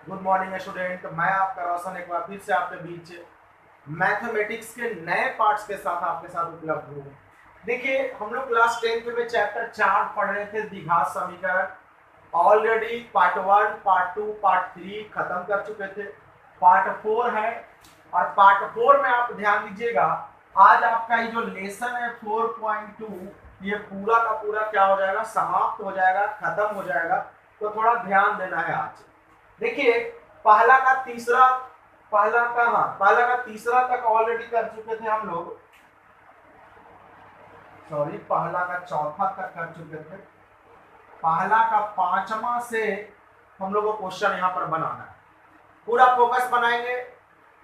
Good morning student, मैं आपका रोशन एक बार फिर से आपके बीच मैथमेटिक्स के नए पार्ट्स के साथ आपके साथ उपलब्ध हूँ। देखिए, हम लोग क्लास 10th में चैप्टर 4 पढ़ रहे थे, द्विघात समीकरण। ऑलरेडी पार्ट 1, पार्ट 2, पार्ट 3 खत्म कर चुके थे। पार्ट 4 है और पार्ट 4 में आप ध्यान दीजिएगा, आज आपका ये जो लेसन है 4.2, ये पूरा का पूरा क्या हो जाएगा, समाप्त हो जाएगा, खत्म हो जाएगा। तो थोड़ा ध्यान देना है आज। देखिए, पहला का तीसरा तक ऑलरेडी कर चुके थे हम लोग। सॉरी, पहला का चौथा तक कर चुके थे। पहला का पांचवा से हम लोग को क्वेश्चन यहाँ पर बनाना है। पूरा फोकस बनाएंगे,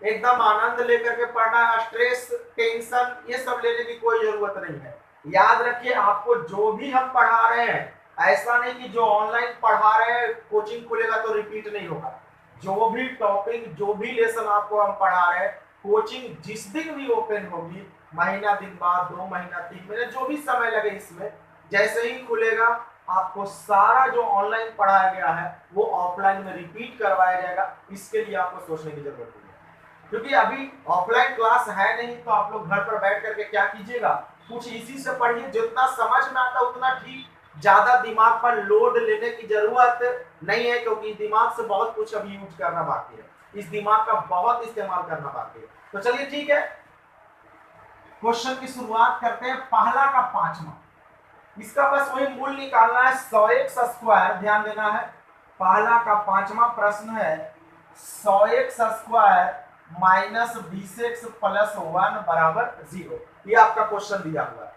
एकदम आनंद लेकर के पढ़ना है। स्ट्रेस, टेंशन ये सब लेने की कोई जरूरत नहीं है। याद रखिए, आपको जो भी हम पढ़ा रहे हैं, ऐसा नहीं कि जो ऑनलाइन पढ़ा रहे हैं कोचिंग खुलेगा तो रिपीट नहीं होगा। जो भी टॉपिक, जो भी लेसन आपको हम पढ़ा रहे हैं, कोचिंग जिस दिन भी ओपन होगी, महीना दिन बाद, 2 महीना, 3 महीने, जो भी समय लगे, इसमें जैसे ही खुलेगा आपको सारा जो ऑनलाइन पढ़ाया गया है वो ऑफलाइन में रिपीट करवाया जाएगा। इसके लिए आपको सोचने की जरूरत नहीं है, क्योंकि अभी ऑफलाइन क्लास है नहीं। तो आप लोग घर पर बैठ करके क्या कीजिएगा, कुछ इसी से पढ़िए, जितना समझ में आता उतना ठीक। ज्यादा दिमाग पर लोड लेने की जरूरत नहीं है, क्योंकि दिमाग से बहुत कुछ अभी यूज करना बाकी है। इस दिमाग का बहुत इस्तेमाल करना बाकी है। तो चलिए ठीक है, क्वेश्चन की शुरुआत करते हैं। पहला का पांचवा, इसका बस वही मूल निकालना है, 100x स्क्वायर। ध्यान देना है, पहला का पांचवा प्रश्न है 100x square minus 20x plus 1 बराबर 0। ये आपका क्वेश्चन दिया हुआ है।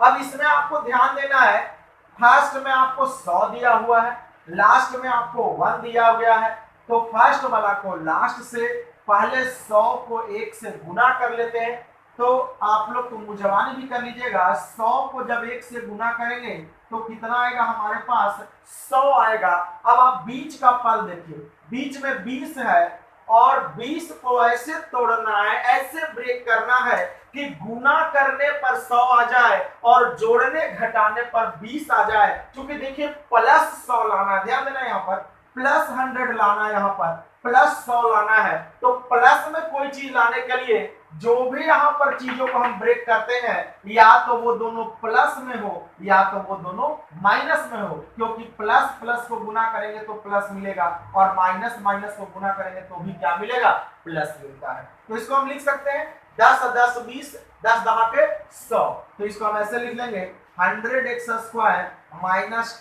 अब इसमें आपको ध्यान देना है, फर्स्ट में आपको 100 दिया हुआ है, लास्ट में आपको 1 दिया गया है। तो फर्स्ट वाला को लास्ट से, पहले 100 को 1 से गुना कर लेते हैं। तो आप लोग तो मुजवानी भी कर लीजिएगा, 100 को जब 1 से गुना करेंगे तो कितना आएगा हमारे पास, 100 आएगा। अब आप बीच का पल देखिए, बीच में 20 है और 20 को ऐसे तोड़ना है, ऐसे ब्रेक करना है कि गुना करने पर 100 आ जाए और जोड़ने घटाने पर 20 आ जाए। क्योंकि देखिए, प्लस 100 लाना, ध्यान देना, यहाँ पर प्लस 100 लाना, यहाँ पर प्लस 100 लाना है। तो प्लस में कोई चीज लाने के लिए जो भी यहाँ पर चीजों को हम ब्रेक करते हैं, या तो वो दोनों प्लस में हो या तो वो दोनों माइनस में हो। क्योंकि प्लस प्लस को गुना करेंगे तो प्लस मिलेगा और माइनस माइनस को गुना करेंगे तो भी क्या मिलेगा, प्लस मिलता है। तो इसको हम लिख सकते हैं 10 10 20, 10 दहाके 100। तो इसको हम ऐसे लिख लेंगे 100x square minus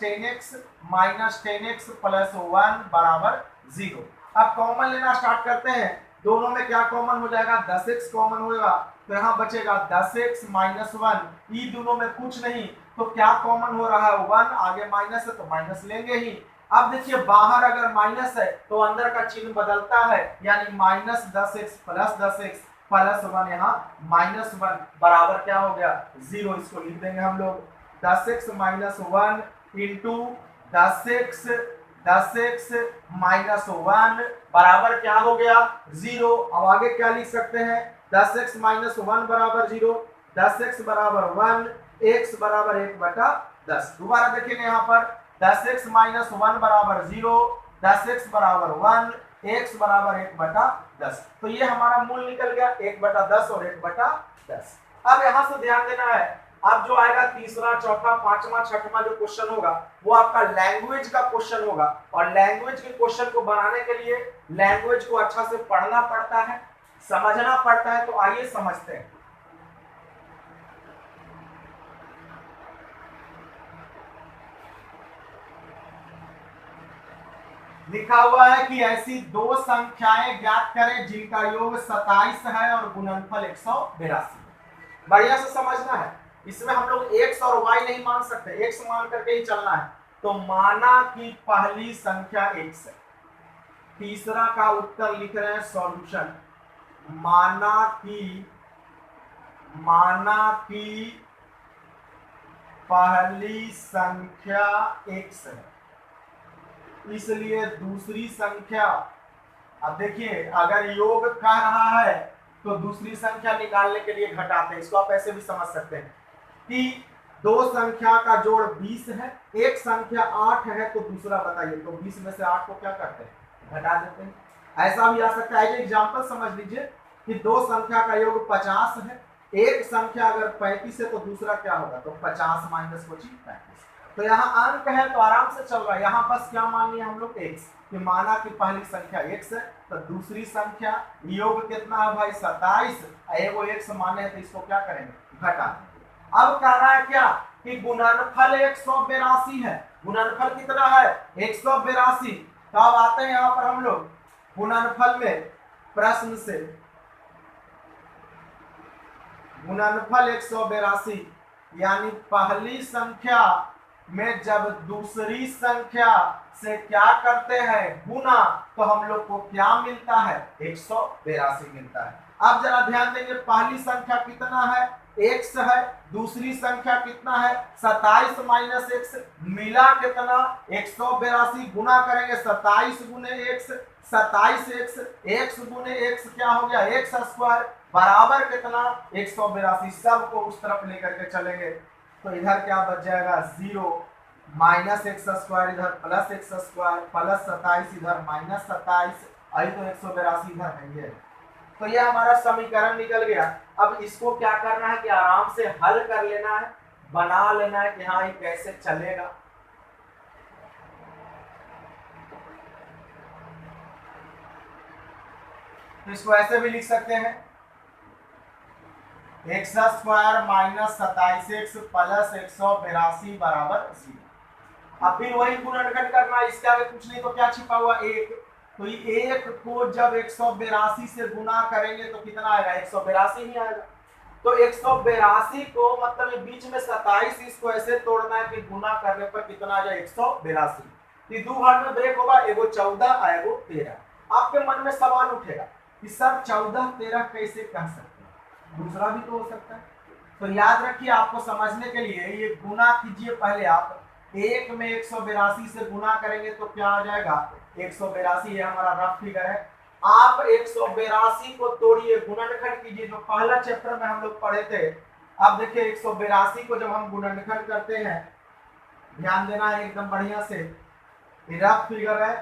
10x plus 1 बराबर 0। अब कॉमन लेना स्टार्ट करते हैं। दोनों में क्या कॉमन हो जाएगा, 10x कॉमन होगा, तो यहाँ बचेगा 10x माइनस 1। ये दोनों में कुछ नहीं, तो क्या कॉमन हो रहा है, 1। आगे माइनस है तो माइनस लेंगे ही। अब देखिए, बाहर अगर माइनस है तो अंदर का चिन्ह बदलता है, यानी minus 10x plus 10x plus 1, यहाँ माइनस 1 बराबर क्या हो गया, 0। इसको लिख देंगे हम लोग 10x minus 1 into 10x minus 1 बराबर क्या हो गया, 0। अब आगे क्या लिख सकते हैं, 10x माइनस 1 बराबर 0, 10x बराबर 1, x बराबर 1/10। दोबारा देखेंगे यहाँ पर 10x माइनस 1 बराबर 0, 10x बराबर 1, x बराबर 1/10। तो ये हमारा मूल निकल गया 1/10 और 1/10। अब यहाँ से ध्यान देना है, अब जो आएगा तीसरा, चौथा, पांचवा, छठवां जो क्वेश्चन होगा वो आपका लैंग्वेज का क्वेश्चन होगा। और लैंग्वेज के क्वेश्चन को बनाने के लिए लैंग्वेज को अच्छा से पढ़ना पड़ता है, समझना पड़ता है। तो आइए समझते हैं। लिखा हुआ है कि ऐसी दो संख्याएं ज्ञात करें जिनका योग 27 है और गुणनफल 182। बढ़िया से समझना है, इसमें हम लोग x और y नहीं मान सकते, x मान करके ही चलना है। तो माना कि पहली संख्या x है, तीसरा का उत्तर लिख रहे हैं सॉल्यूशन। माना कि पहली संख्या x है, इसलिए दूसरी संख्या, अब देखिए अगर योग कह रहा है तो दूसरी संख्या निकालने के लिए घटाते हैं। इसको आप ऐसे भी समझ सकते हैं कि दो संख्या का जोड़ 20 है, एक संख्या 8 है, तो दूसरा बताइए, तो 20 में से 8 को क्या करते हैं, घटा देते हैं। ऐसा भी आ सकता है, एग्जाम्पल समझ लीजिए कि दो संख्या का योग 50 है, एक संख्या अगर 35 है तो दूसरा क्या होगा, तो 50 माइनस 35। तो यहाँ अंक है तो आराम से चल रहा है, यहाँ बस क्या मान लिया हम लोग x, कि माना कि पहली संख्या x है तो दूसरी संख्या योग कितना है भाई 27, एगो x माने है तो इसको क्या करेंगे, घटा देंगे। अब कह रहा है क्या कि गुणनफल 182 है, गुणनफल कितना है 182। तो अब आते हैं यहाँ पर हम लोग गुणनफल में, प्रश्न से गुणनफल 182 यानी पहली संख्या में जब दूसरी संख्या से क्या करते हैं गुना, तो हम लोग को क्या मिलता है 182 मिलता है। अब जरा ध्यान देंगे, पहली संख्या कितना है x है, दूसरी संख्या कितना है 27 माइनस x, मिला कितना 182, गुना करेंगे 27 गुने x, 27x, x गुने x क्या हो गया x स्क्वायर, बराबर कितना 182। सबको उस तरफ लेकर के चलेंगे तो इधर क्या बच जाएगा 0, माइनस एक्स स्क्वायर इधर प्लस एक्स स्क्वायर, प्लस 27 इधर माइनस 27, आई तो 182 इधर है ये। तो ये हमारा समीकरण निकल गया। अब इसको क्या करना है कि आराम से हल कर लेना है, बना लेना है कि हाँ ये कैसे चलेगा। तो इसको ऐसे भी लिख सकते हैं, x square minus 27x plus 182 बराबर 0। अब फिर वही गुणनखंड करना, इसके आगे कुछ नहीं तो क्या छिपा हुआ एक, तो ये एक को जब 182 से गुना करेंगे तो कितना आएगा 182 ही आएगा। तो 182 को मतलब ये बीच में 27, इसको ऐसे तोड़ना है कि गुना करने पर कितना आ जाए 182। ये दो भाग में ब्रेक होगा, एगो 14 एगो 13। आपके मन में सवाल उठेगा कि सर 14 13 कैसे कह सकते हैं, दूसरा भी तो हो सकता है। तो याद रखिए, आपको समझने के लिए ये गुना कीजिए, पहले आप एक में 182 से गुना करेंगे तो क्या आ जाएगा 182, ये हमारा रफ फिगर है। आप 182 को तोड़िए, गुणनखंड कीजिए, जो पहला चैप्टर में हम लोग पढ़े थे। अब देखिए 182 को जब हम गुणनखंड करते हैं, ध्यान देना है एकदम बढ़िया से, रफ फिगर है।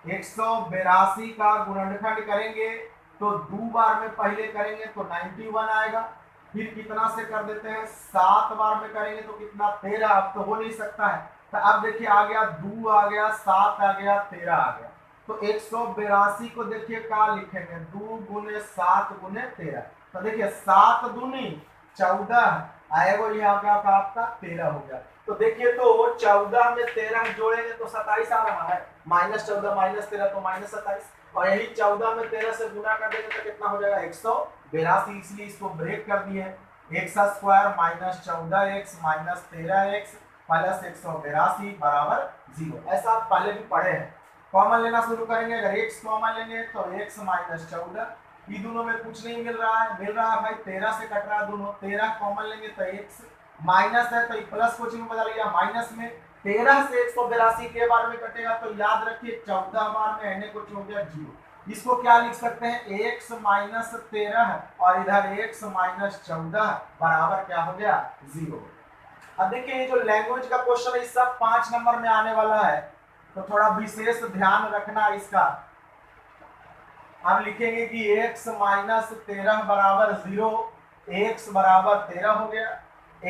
182 का गुणनखंड करेंगे तो दो बार में पहले करेंगे तो 91 आएगा, फिर कितना से कर देते हैं 7 बार में करेंगे तो कितना 13। अब तो हो नहीं सकता है, तो अब देखिए आ गया 2 आ गया 7 आ गया 13 आ गया। तो 182 को देखिए क्या लिखेंगे 2 गुने 7 गुने 13। तो देखिए 7 दूनी 14 आएगा, ये आ गया आपका 13 हो गया। तो देखिए तो 14 में 13 जोड़ेंगे तो 27 आ रहा है, माइनस 14 माइनस 13 तो माइनस 27, और यही 14 में 13 से गुना कर देंगे तो कितना हो जाएगा 182, इसलिए इसको ब्रेक कर दिए। X square minus 14x minus 13x plus 182 बराबर 0। ऐसा आप पहले भी पढ़े हैं। कॉमन लेना शुरू करेंगे, अगर x कॉमन लेंगे तो x माइनस 14, ये दोनों में कुछ नहीं मिल रहा है भाई 13 से कट रहा है दोनों, 13 कॉमन लेंगे तो x माइनस है तो प्लस को चिन्ह बदल गया माइनस में, 13 से 182 के बार में कटेगा तो याद रखिए 14 बार में एन कुछ हो गया 0। इसको क्या लिख सकते हैं x माइनस 13 और इधर x माइनस 14 बराबर क्या हो गया 0। अब देखिए ये जो लैंग्वेज का क्वेश्चन है सब 5 नंबर में आने वाला है, तो थोड़ा विशेष ध्यान रखना इसका। हम लिखेंगे कि x माइनस 13 बराबर 0, x बराबर 13 हो गया,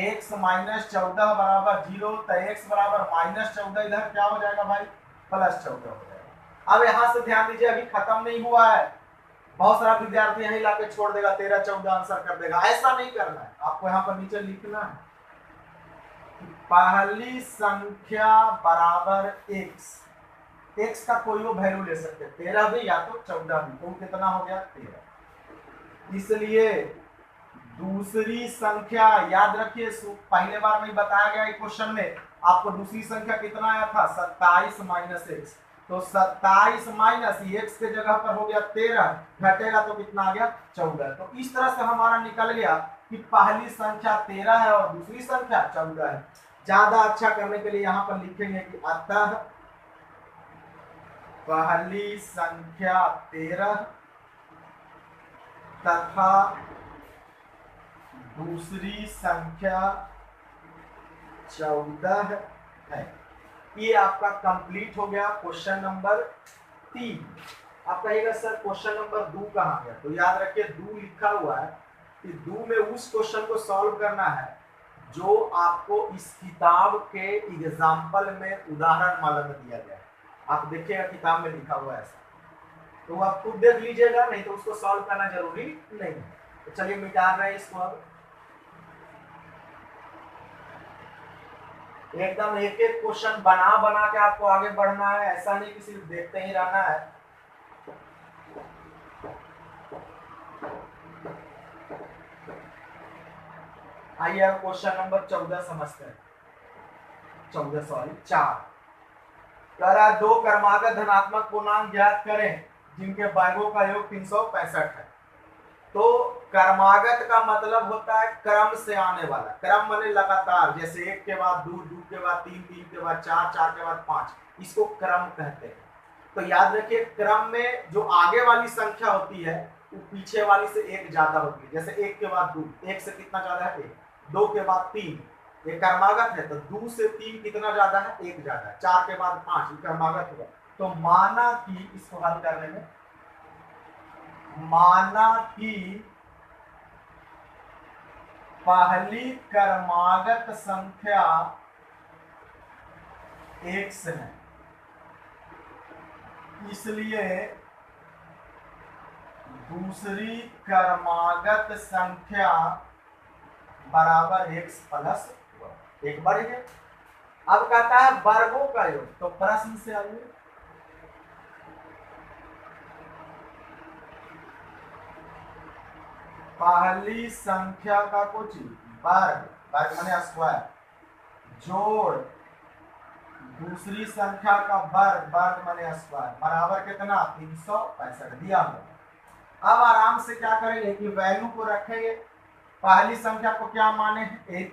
x माइनस 14 बराबर 0, तो x बराबर माइनस 14 इधर क्या हो जाएगा भाई प्लस 14 हो जाएगा। अब यहाँ से ध्यान दीजिए, अभी खत्म नहीं हुआ है, बहुत सारा विद्यार्थी यहीं लाके छोड़ देगा 13 14 आंसर कर देगा, ऐसा नहीं करना है। आपको यहाँ पर नीचे लिखना है पहली संख्या बराबर x का कोई वो वैल्यू ले सकते हैं, 13 भी या तो 14 भी, तो कितना हो गया 13। इसलिए दूसरी संख्या याद रखिए, पहले बार में बताया गया क्वेश्चन में आपको दूसरी संख्या कितना आया था 27 माइनस x, तो 27 माइनस x के जगह पर हो गया 13, घटेगा तो कितना आ गया 14। तो इस तरह से हमारा निकल गया कि पहली संख्या 13 है और दूसरी संख्या 14 है। ज्यादा अच्छा करने के लिए यहाँ पर लिखेंगे कि अतः पहली संख्या 13 तथा दूसरी संख्या 14 है। ये आपका कंप्लीट हो गया क्वेश्चन नंबर 3। आप कहिएगा सर क्वेश्चन नंबर 2 कहाँ गया, तो याद रखिए 2 लिखा हुआ है कि 2 में उस क्वेश्चन को सॉल्व करना है जो आपको इस किताब के एग्जाम्पल में उदाहरण माला में दिया गया है। आप देखिएगा किताब में लिखा हुआ है ऐसा, तो आप खुद देख लीजिएगा, नहीं तो उसको सॉल्व करना जरूरी नहीं है। तो चलिए मिटा रहे हैं इसको। अब एकदम एक एक क्वेश्चन बना बना के आपको आगे बढ़ना है, ऐसा नहीं कि सिर्फ देखते ही रहना है। आइए अब क्वेश्चन नंबर 14 समझते हैं। 4 कह रहा है 2 क्रमागत धनात्मक पूर्णांक ज्ञात करें जिनके वर्गों का योग 365 है। तो क्रमागत का मतलब होता है क्रम से आने वाला, क्रम माने लगातार, जैसे 1 के बाद 2, 2 के बाद 3, 3 के बाद 4, 4 के बाद 5, इसको क्रम कहते हैं। तो याद रखिए क्रम में जो आगे वाली संख्या होती है वो पीछे वाली से 1 ज्यादा होती है। जैसे 1 के बाद 2, 1 से कितना ज्यादा है 1, 2 के बाद 3, ये क्रमागत है, तो 2 से 3 कितना ज्यादा है 1 ज्यादा है, 4 के बाद 5 ये क्रमागत होगा। तो माना कि इसको हल करने में, माना कि पहली क्रमागत संख्या x है, इसलिए दूसरी क्रमागत संख्या बराबर x प्लस 1 बढ़ गया। अब कहता है वर्गों का योग, तो प्रश्न से आइए, पहली संख्या का कुछ वर्ग, वर्ग माने स्क्वायर, जोड़ दूसरी संख्या का वर्ग, वर्ग माने स्क्वायर, बराबर कितना 365 दिया हुआ। अब आराम से क्या करेंगे कि वैल्यू को रखेंगे, पहली संख्या को क्या माने x,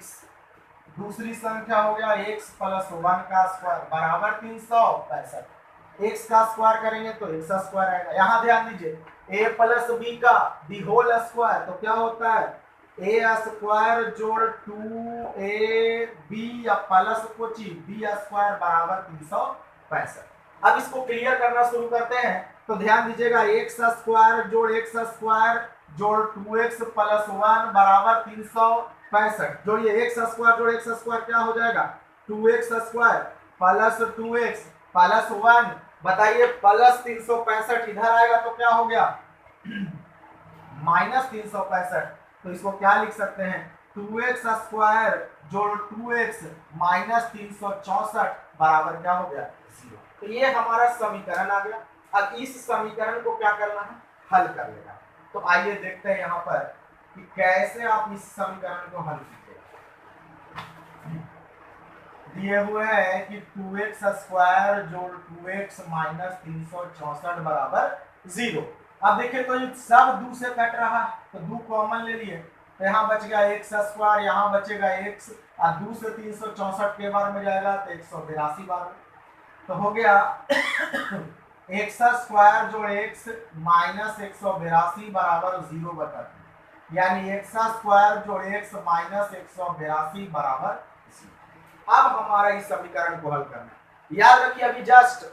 दूसरी संख्या हो गया x प्लस 1 का स्क्वायर बराबर 365, x का स्क्वायर करेंगे तो x स्क्वायर आएगा। यहाँ ध्यान दीजिए a प्लस b का दी होल स्क्वायर, तो क्या होता है a स्क्वायर जोड़ 2ab या प्लस कुछ b स्क्वायर बराबर 365। अब इसको क्लियर करना शुरू करते हैं, तो ध्यान दीजिएगा x स्क्वायर जोड़ x स्क्वायर जोड़ 2x प्लस 1 बराबर 365। जोड़िए x स्क्वायर जोड़ x स्क्वायर क्या हो जाएगा 2x square plus 2x plus 1, बताइए प्लस 365 इधर आएगा तो क्या हो गया माइनस 365। तो इसको क्या लिख सकते हैं 2x स्क्वायर जोड़ 2x माइनस 364 बराबर क्या हो गया 0। तो ये हमारा समीकरण आ गया। अब इस समीकरण को क्या करना है हल कर लेना। तो आइए देखते हैं यहाँ पर कि कैसे आप इस समीकरण को हल कीजिएगा। दिए हुए है कि 2x स्क्वायर जोड़ 2x माइनस 364 बराबर 0। अब देखिए तो ये सब 2 से कट रहा है, तो 2 कॉमन ले लिए, तो यहाँ बच गया x स्क्वायर, यहाँ बचेगा x, और 2 से 364 के बार में जाएगा तो 182 बार में, तो हो गया x स्क्वायर जोड़ x माइनस 182 बराबर 0 बटा 2, यानी x स्क्वायर जोड़ x माइनस 182 बराबर 0। अब हमारा इस समीकरण को हल करना है। याद रखिए अभी जस्ट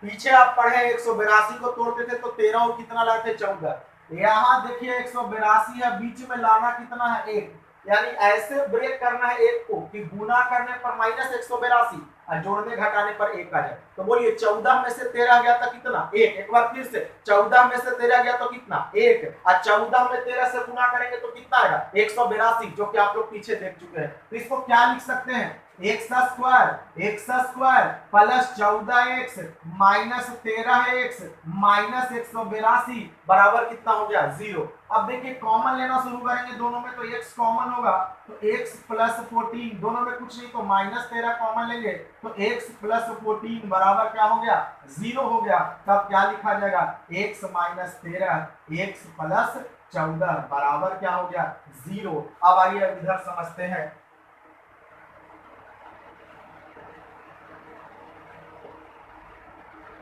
पीछे आप पढ़े 182 को तोड़ते थे तो 13 और कितना लाते 14, यहाँ देखिए 182 है, बीच में लाना कितना है 1, यानी ऐसे ब्रेक करना है 1 को कि गुना करने पर माइनस 182 और जोड़ने घटाने पर 1 आ जाए। तो बोलिए 14 में से 13 गया था कितना 1, एक बार फिर से 14 में से 13 गया तो कितना 1, और 14 में 13 से गुना करेंगे तो कितना आएगा 182, जो कि आप लोग पीछे देख चुके हैं। तो इसको क्या लिख सकते हैं x square plus 14x minus 13x minus 182 बराबर कितना हो गया 0। अब देखिए कॉमन लेना शुरू करेंगे दोनों में, तो x कॉमन होगा तो x प्लस 14, दोनों में कुछ नहीं तो माइनस 13 कॉमन लेंगे तो x प्लस 14 बराबर क्या हो गया 0 हो गया। तब क्या लिखा जाएगा x माइनस 13 x प्लस 14 बराबर क्या हो गया 0। अब आइए इधर समझते हैं,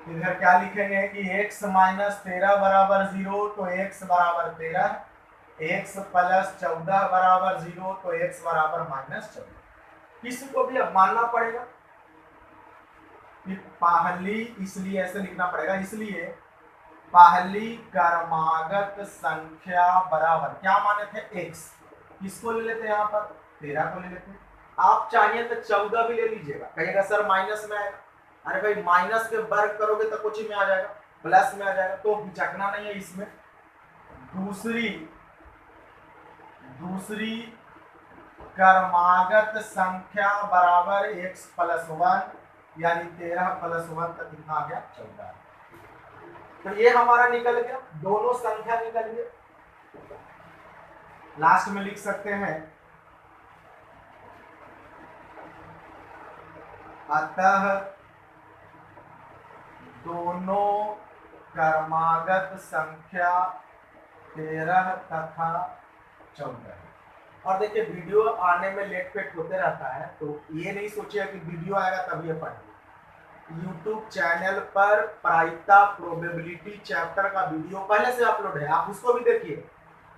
इधर क्या लिखेंगे कि x माइनस 13 बराबर 0 तो x बराबर 13, x प्लस 14 बराबर 0 तो x बराबर माइनस 14। किसी को भी अब मानना पड़ेगा, फिर पहली, इसलिए ऐसे लिखना पड़ेगा, इसलिए पहली क्रमागत संख्या बराबर क्या माने थे x, किसको ले लेते हैं यहाँ पर 13 को ले लेते हैं। आप चाहिए तो 14 भी ले लीजिएगा, कहिएगा सर माइनस में आएगा, अरे भाई माइनस के वर्ग करोगे तो कुछ में आ जाएगा, प्लस में आ जाएगा, तो हिचकना नहीं है इसमें। दूसरी क्रमागत संख्या बराबर x प्लस 1, यानी 13 प्लस 1 तक कितना आ गया 14। तो ये हमारा निकल गया, दोनों संख्या निकल गए। लास्ट में लिख सकते हैं अतः दोनों क्रमागत संख्या 13 तथा 14। और देखिए वीडियो आने में लेट फेट होते रहता है, तो ये नहीं सोचिए कि वीडियो आएगा तब ये पढ़ेंगे। YouTube चैनल पर प्रायिकता प्रोबेबिलिटी चैप्टर का वीडियो पहले से अपलोड है, आप उसको भी देखिए।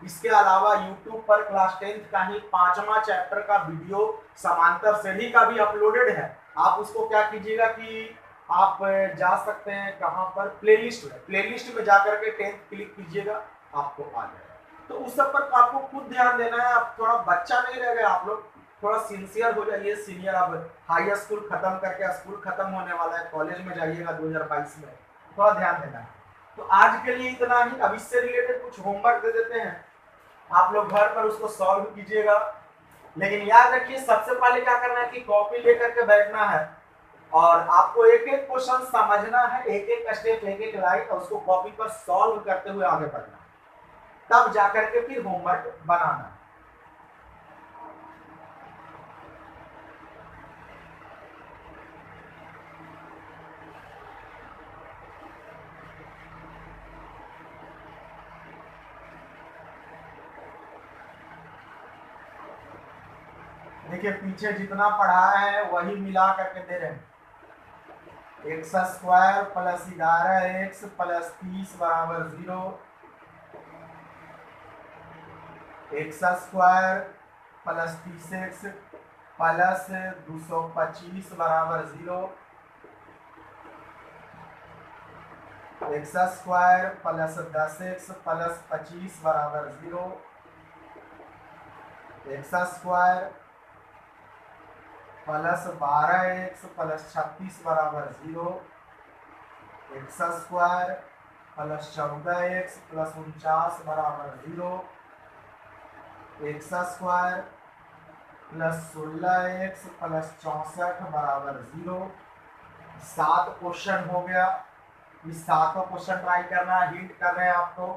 इसके अलावा YouTube पर क्लास 10th का ही 5वां चैप्टर का वीडियो समांतर श्रेणी का भी अपलोडेड है। आप उसको क्या कीजिएगा कि आप जा सकते हैं कहां पर, प्लेलिस्ट में जाकर के 10th क्लिक कीजिएगा, आपको आ जाएगा। तो उस सब पर आपको खुद ध्यान देना है, आप थोड़ा बच्चा नहीं रह गए, आप लोग थोड़ा सिंसियर हो जाइए। सीनियर, अब हाई स्कूल खत्म करके स्कूल खत्म होने वाला है, कॉलेज में जाइएगा 2022 में, थोड़ा ध्यान देना है। तो आज के लिए इतना ही। अब इससे रिलेटेड कुछ होमवर्क दे देते हैं, आप लोग घर पर उसको सॉल्व कीजिएगा। लेकिन याद रखिए सबसे पहले क्या करना है कि कॉपी लेकर के बैठना है और आपको एक एक क्वेश्चन समझना है, एक एक स्टेप, एक एक लाइन, और उसको कॉपी पर सॉल्व करते हुए आगे बढ़ना है, तब जाकर के फिर होमवर्क बनाना है। देखिए पीछे जितना पढ़ाया है वही मिला करके दे रहे हैं। x square plus 11x plus 30 बराबर 0, x square plus 30x plus 225 बराबर 0, x square plus 10x plus 25 बराबर 0, x square plus 12x plus 36 बराबर 0, x square plus 14x plus 49 बराबर 0, x square plus 16x plus 64 बराबर 0। 7 क्वेश्चन हो गया, इस सातों क्वेश्चन ट्राई करना है। हिंट कर रहे हैं आपको,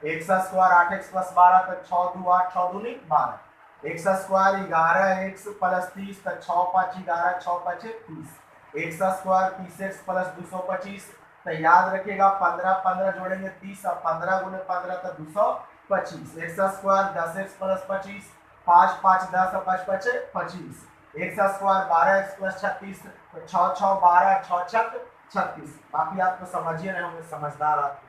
x स्क्वायर 8x प्लस 12 तक 6 2 8 6 2 12, x स्क्वायर 11x प्लस 30 तक 6 5 11 6 5 30, x स्क्वायर 30x प्लस 225, तो याद रखिएगा 15 15 जोड़ेंगे 30 और 15 गुने 15 तो 225, x स्क्वायर 10x प्लस 25, 5 5 10 और 5 5 25, x स्क्वायर 12x प्लस 36, तो 6 6 12 6 6 36। बाकी आपको समझिए रहे होंगे, समझदार आप।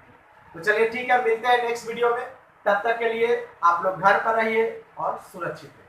तो चलिए ठीक है, मिलते हैं नेक्स्ट वीडियो में। तब तक के लिए आप लोग घर पर रहिए और सुरक्षित रहिए।